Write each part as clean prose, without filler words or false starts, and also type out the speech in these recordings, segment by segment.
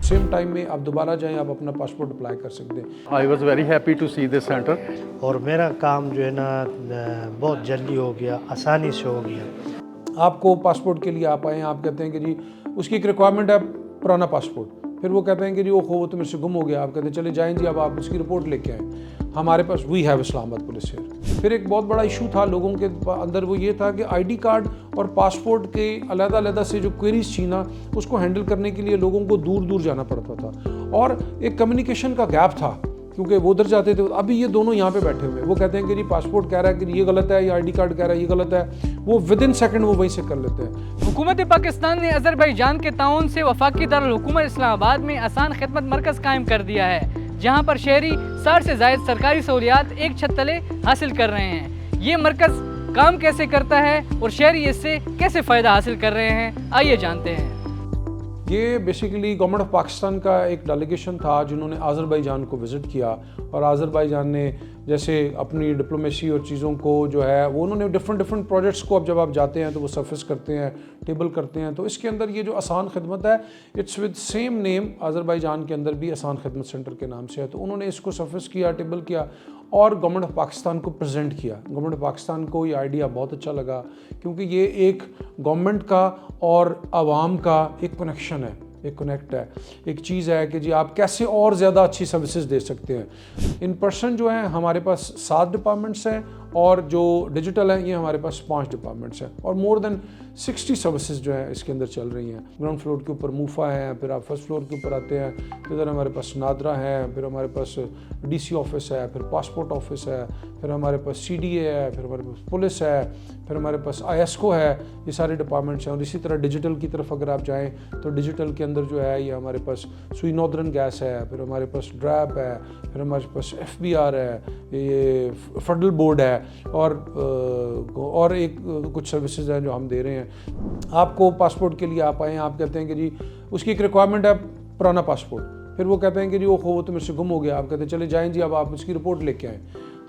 Same time में आप दोबारा जाएं, आप अपना पासपोर्ट अप्लाई कर सकते हैं। I was very happy to see this centre. और मेरा काम जो है ना बहुत जल्दी हो गया, आसानी से हो गया। आपको पासपोर्ट के लिए आप आए, आप कहते हैं कि जी उसकी एक रिक्वायरमेंट है पुराना पासपोर्ट, फिर वो कहते हैं कि जी वो तो मेरे से गुम हो गया, आप कहते हैं चले जाएं जी, अब आप उसकी रिपोर्ट लेके आएँ, हमारे पास we have Islamabad police here. फिर एक बहुत बड़ा इशू था लोगों के अंदर, वो ये था कि आईडी कार्ड और पासपोर्ट के अलग-अलग से जो क्वेरीज थी ना, उसको हैंडल करने के लिए लोगों को दूर दूर जाना पड़ता था और एक कम्युनिकेशन का गैप था, क्योंकि वो उधर जाते थे। अभी ये दोनों यहाँ पे बैठे हुए, वो कहते हैं कि जी पासपोर्ट कह रहा है कि ये गलत है, या आईडी कार्ड कह रहा है ये गलत है, वो विद इन सेकंड वो वहीं से कर लेते हैं। हुकूमत पाकिस्तान ने अज़रबैजान के ताउन से वफाकी दारुल हुकूमत इस्लामाबाद में आसान खिदमत मरकज़ कायम कर दिया है, जहाँ पर शहरी 60 से ज़ायद सरकारी सहूलियात एक छत तले हासिल कर रहे हैं। ये मरकज़ काम कैसे करता है और शहरी इससे कैसे फ़ायदा हासिल कर रहे हैं, आइए जानते हैं। ये बेसिकली गवर्नमेंट ऑफ पाकिस्तान का एक डेलीगेशन था जिन्होंने अज़रबैजान को विज़िट किया, और अज़रबैजान ने जैसे अपनी डिप्लोमेसी और चीज़ों को जो है वो उन्होंने डिफरेंट प्रोजेक्ट्स को, अब जब आप जाते हैं तो वो सरफेस करते हैं, टेबल करते हैं, तो इसके अंदर ये जो आसान खिदमत है it's with same name, Azerbaijan के अंदर भी आसान खिदमत सेंटर के नाम से है। तो उन्होंने इसको सरफेस किया, टेबल किया और गवर्नमेंट ऑफ पाकिस्तान को प्रेजेंट किया। गवर्नमेंट ऑफ पाकिस्तान को ये आइडिया बहुत अच्छा लगा, क्योंकि ये एक गवर्नमेंट का और आवाम का एक कनेक्शन है, एक कनेक्ट है, एक चीज़ है कि जी आप कैसे और ज़्यादा अच्छी सर्विसेज दे सकते हैं। इन पर्सन जो है हमारे पास 7 डिपार्टमेंट्स हैं, और जो डिजिटल है ये हमारे पास 5 डिपार्टमेंट्स हैं, और मोर देन 60 सर्विसेज जो है इसके अंदर चल रही हैं। ग्राउंड फ्लोर के ऊपर मूफा है, फिर आप फर्स्ट फ्लोर के ऊपर आते हैं, फिर इधर हमारे पास नादरा है, फिर हमारे पास डीसी ऑफिस है, फिर पासपोर्ट ऑफिस है, फिर हमारे पास सीडीए है, फिर हमारे पास पुलिस है, फिर हमारे पास आईएसको है। ये सारे डिपार्टमेंट्स हैं। और इसी तरह डिजिटल की तरफ अगर आप जाएँ तो डिजिटल के अंदर जो है ये हमारे पास सुई नॉर्दर्न गैस है, फिर हमारे पास ड्रैप है, फिर हमारे पास FBR है, ये फेडरल बोर्ड है, और एक कुछ सर्विसेज हैं जो हम दे रहे हैं। आपको पासपोर्ट के लिए आप आए, आप कहते हैं कि जी उसकी एक रिक्वायरमेंट है पुराना पासपोर्ट, फिर वो कहते हैं कि जी वो तो मेरे से गुम हो गया, आप कहते हैं चले जाएं जी, अब आप उसकी रिपोर्ट लेके आएँ,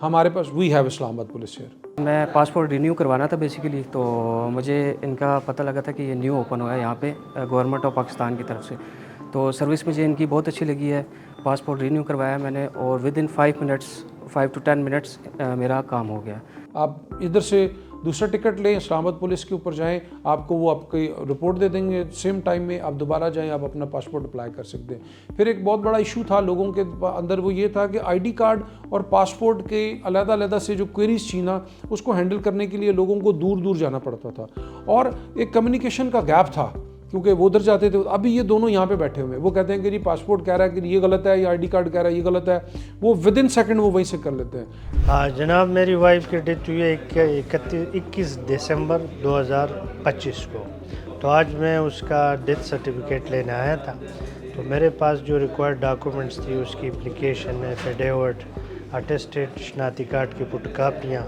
हमारे पास we have Islamabad police here. मैं पासपोर्ट रिन्यू करवाना था बेसिकली, तो मुझे इनका पता लगा था कि ये न्यू ओपन हुआ है यहाँ पे गवर्नमेंट ऑफ पाकिस्तान की तरफ से, तो सर्विस मुझे इनकी बहुत अच्छी लगी है। पासपोर्ट रिन्यू करवाया मैंने और विद इन 5 to 10 मिनट्स मेरा काम हो गया। आप इधर से दूसरा टिकट लें, इस्लामाबाद पुलिस के ऊपर जाएं, आपको वो आपकी रिपोर्ट दे देंगे, सेम टाइम में आप दोबारा जाएं, आप अपना पासपोर्ट अप्लाई कर सकते हैं। फिर एक बहुत बड़ा इशू था लोगों के अंदर, वो ये था कि आईडी कार्ड और पासपोर्ट के अलग-अलग से जो क्वेरीज थी ना, उसको हैंडल करने के लिए लोगों को दूर दूर जाना पड़ता था, और एक कम्युनिकेशन का गैप था, क्योंकि वो उधर जाते थे। अभी ये दोनों यहाँ पे बैठे हुए हैं, वो कहते हैं कि जी पासपोर्ट कह रहा है कि ये गलत है, या आईडी कार्ड कह रहा है ये गलत है, वो विद इन सेकंड वो वहीं से कर लेते हैं। हाँ जनाब, मेरी वाइफ की डेथ हुई है 21 दिसंबर 2025 को, तो आज मैं उसका डेथ सर्टिफिकेट लेने आया था। तो मेरे पास जो रिक्वायर्ड डॉक्यूमेंट्स थी, उसकी एप्लीकेशन, एफिडेविट, अटेस्टेड शनाख्ती कार्ड की फोटोकापियाँ,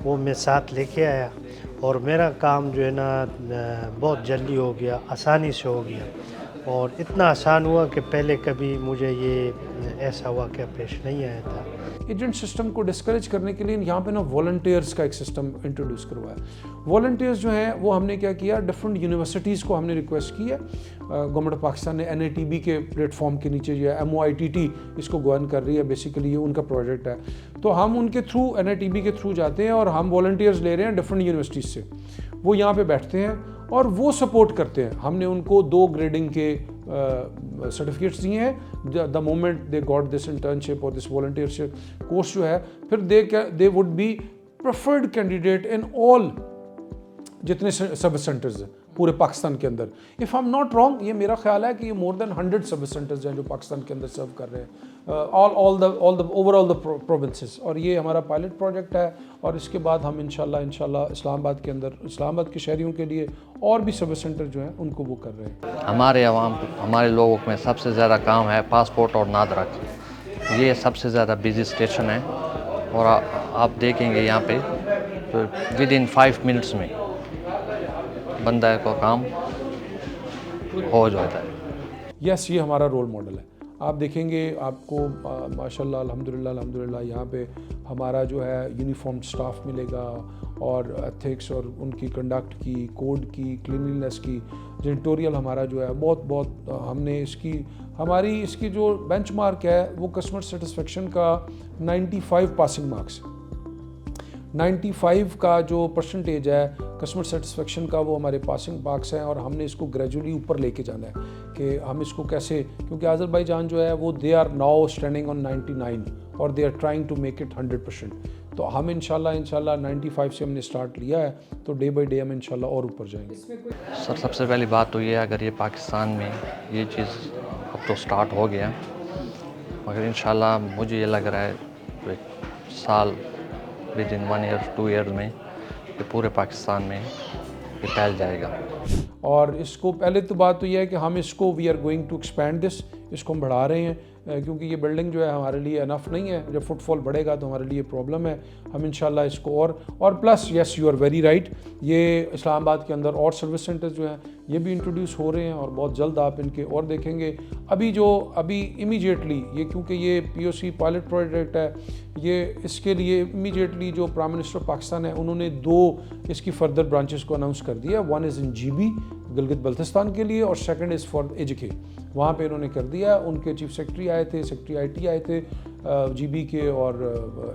वो मैं साथ लेके आया, और मेरा काम जो है ना बहुत जल्दी हो गया, आसानी से हो गया, और इतना आसान हुआ कि पहले कभी मुझे ये ऐसा वाक़या पेश नहीं आया था। एजेंट सिस्टम को डिस्करेज करने के लिए यहाँ पे ना वॉलंटियर्स का एक सिस्टम इंट्रोड्यूस करवाया। वॉलंटियर्स जो हैं वो हमने क्या किया, डिफरेंट यूनिवर्सिटीज़ को हमने रिक्वेस्ट की है। गवर्नमेंट ऑफ पाकिस्तान ने NATB के प्लेटफॉर्म के नीचे जो है MOITT इसको गवर्न कर रही है, बेसिकली ये उनका प्रोजेक्ट है। तो हम उनके थ्रू NATB के थ्रू जाते हैं, और हम वॉलंटियर्स ले रहे हैं डिफरेंट यूनिवर्सिटीज़ से, वो यहाँ पे बैठते हैं और वो सपोर्ट करते हैं। हमने उनको 2 ग्रेडिंग के सर्टिफिकेट्स दिए हैं the moment they got this internship और दिस वॉलंटियरशिप कोर्स जो है, फिर they would be preferred candidate in all जितने सर्विस सेंटर्स हैं पूरे पाकिस्तान के अंदर। If I am not wrong, ये मेरा ख्याल है कि ये मोर देन 100 सर्विस सेंटर्स हैं जो पाकिस्तान के अंदर सर्व कर रहे हैं, all the overall the provinces. और ये हमारा पायलट प्रोजेक्ट है, और इसके बाद हम इंशाल्लाह इस्लामाबाद के अंदर इस्लामाबाद के शहरियों के लिए और भी सर्विस सेंटर जो हैं उनको वो कर रहे हैं। हमारे लोगों में सबसे ज़्यादा काम है पासपोर्ट और नादरा की, ये सबसे ज़्यादा बिजी स्टेशन है, और आप देखेंगे यहाँ पे तो विद इन 5 मिनट्स में बंदा को काम हो जाता है। यस, ये हमारा रोल मॉडल है। آپ دیکھیں گے آپ کو ماشاءاللہ الحمدللہ یہاں پہ ہمارا جو ہے یونیفارم سٹاف ملے گا، اور ایتھکس اور ان کی کنڈکٹ کی، کوڈ کی، کلینلنس کی، جینیٹوریل ہمارا جو ہے بہت ہم نے ہماری اس کی جو بینچ مارک ہے وہ کسٹمر سیٹسفیکشن کا 95 پاسنگ مارکس ہے۔ 95 کا جو پرسنٹیج ہے کسٹمر سیٹسفیکشن کا وہ ہمارے پاسنگ مارکس ہیں، اور ہم نے اس کو گریجولی اوپر لے کے جانا ہے کہ ہم اس کو کیسے، کیونکہ آذربائیجان جو ہے وہ they are now standing on 99 اور they are trying to make it 100%۔ تو ہم انشاءاللہ 95 سے ہم نے سٹارٹ لیا ہے، تو ڈے بائی ڈے ہم انشاءاللہ اور اوپر جائیں گے۔ سر سب سے پہلی بات تو یہ ہے، اگر یہ پاکستان میں یہ چیز اب تو سٹارٹ ہو گیا، مگر انشاءاللہ مجھے یہ لگ رہا ہے سال ود ان 1 year 2 years میں یہ پورے پاکستان میں یہ پھیل جائے گا۔ اور اس کو پہلے تو بات تو یہ ہے کہ ہم اس کو we are going to expand this, اس کو ہم بڑھا رہے ہیں، کیونکہ یہ بلڈنگ جو ہے ہمارے لیے انف نہیں ہے، جب فٹ فال بڑھے گا تو ہمارے لیے پرابلم ہے۔ ہم انشاءاللہ اس کو اور plus yes you are very right, یہ اسلام آباد کے اندر اور سروس سینٹرز جو ہیں یہ بھی انٹروڈیوس ہو رہے ہیں، اور بہت جلد آپ ان کے اور دیکھیں گے۔ ابھی امیجیٹلی یہ کیونکہ یہ POC پائلٹ پروجیکٹ ہے، یہ اس کے لیے امیجیٹلی جو پرائم منسٹر پاکستان ہے انہوں نے 2 اس کی فردر برانچز کو اناؤنس کر دیا، 1 از ان GB گلگت بلتستان کے لیے، اور 2nd از فار AJK، وہاں پہ انہوں نے کر دیا۔ ان کے چیف سیکرٹری آئے تھے، سیکرٹری IT آئے تھے GB کے اور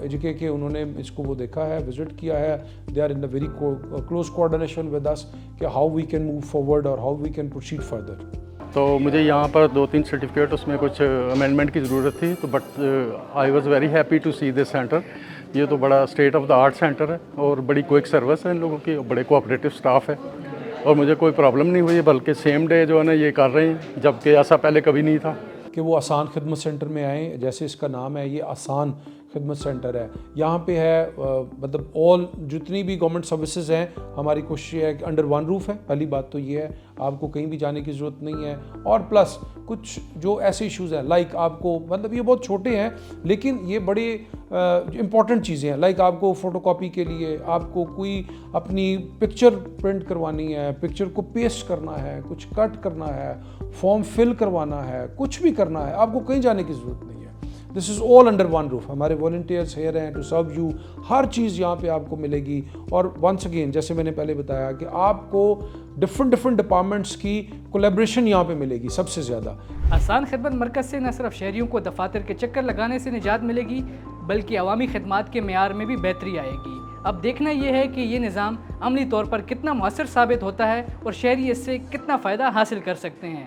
AJK کے، انہوں نے اس کو وہ دیکھا ہے، وزٹ کیا ہے۔ They are in very close coordination with us کہ how we can move forward اور how we can proceed further. تو مجھے یہاں پر 2-3 سرٹیفکیٹ اس میں کچھ امینڈمنٹ کی ضرورت تھی، تو but I was very happy to see this centre. یہ تو بڑا state of the art centre ہے، اور بڑی کوئک سروس ہے ان لوگوں کی، بڑے کوآپریٹو اسٹاف ہے، اور مجھے کوئی پرابلم نہیں ہوئی، بلکہ سیم ڈے جو ہے نا یہ کر رہے ہیں، جبکہ ایسا پہلے کبھی نہیں تھا۔ کہ وہ آسان خدمت سینٹر میں آئیں، جیسے اس کا نام ہے یہ آسان خدمت سینٹر ہے۔ یہاں پہ ہے مطلب آل جتنی بھی گورنمنٹ سروسز ہیں، ہماری کوشش یہ ہے کہ انڈر ون روف ہے۔ پہلی بات تو یہ ہے، آپ کو کہیں بھی جانے کی ضرورت نہیں ہے، اور پلس کچھ جو ایسے ایشوز ہیں لائک آپ کو مطلب یہ بہت چھوٹے ہیں لیکن یہ بڑے امپورٹنٹ چیزیں ہیں، لائک آپ کو فوٹو کاپی کے لیے آپ کو کوئی اپنی پکچر پرنٹ کروانی ہے، پکچر کو پیسٹ کرنا ہے، کچھ کٹ کرنا ہے، فارم فل کروانا ہے، کچھ بھی کرنا ہے، آپ کو کہیں جانے کی ضرورت نہیں ہے۔ دس از آل انڈر ون روف۔ ہمارے والنٹیئرس ہیئر ہیں ٹو سرو یو، ہر چیز یہاں پہ آپ کو ملے گی۔ اور ونس اگین جیسے میں نے پہلے بتایا کہ آپ کو ڈفرینٹ ڈپارٹمنٹس کی کولیبریشن یہاں پہ ملے گی سب سے زیادہ۔ آسان خدمت مرکز سے نہ صرف شہریوں کو دفاتر کے چکر لگانے سے نجات ملے گی، بلکہ عوامی خدمات کے معیار میں بھی بہتری آئے گی۔ اب دیکھنا یہ ہے کہ یہ نظام عملی طور پر کتنا مؤثر ثابت ہوتا ہے اور شہری اس سے کتنا فائدہ حاصل کر سکتے ہیں۔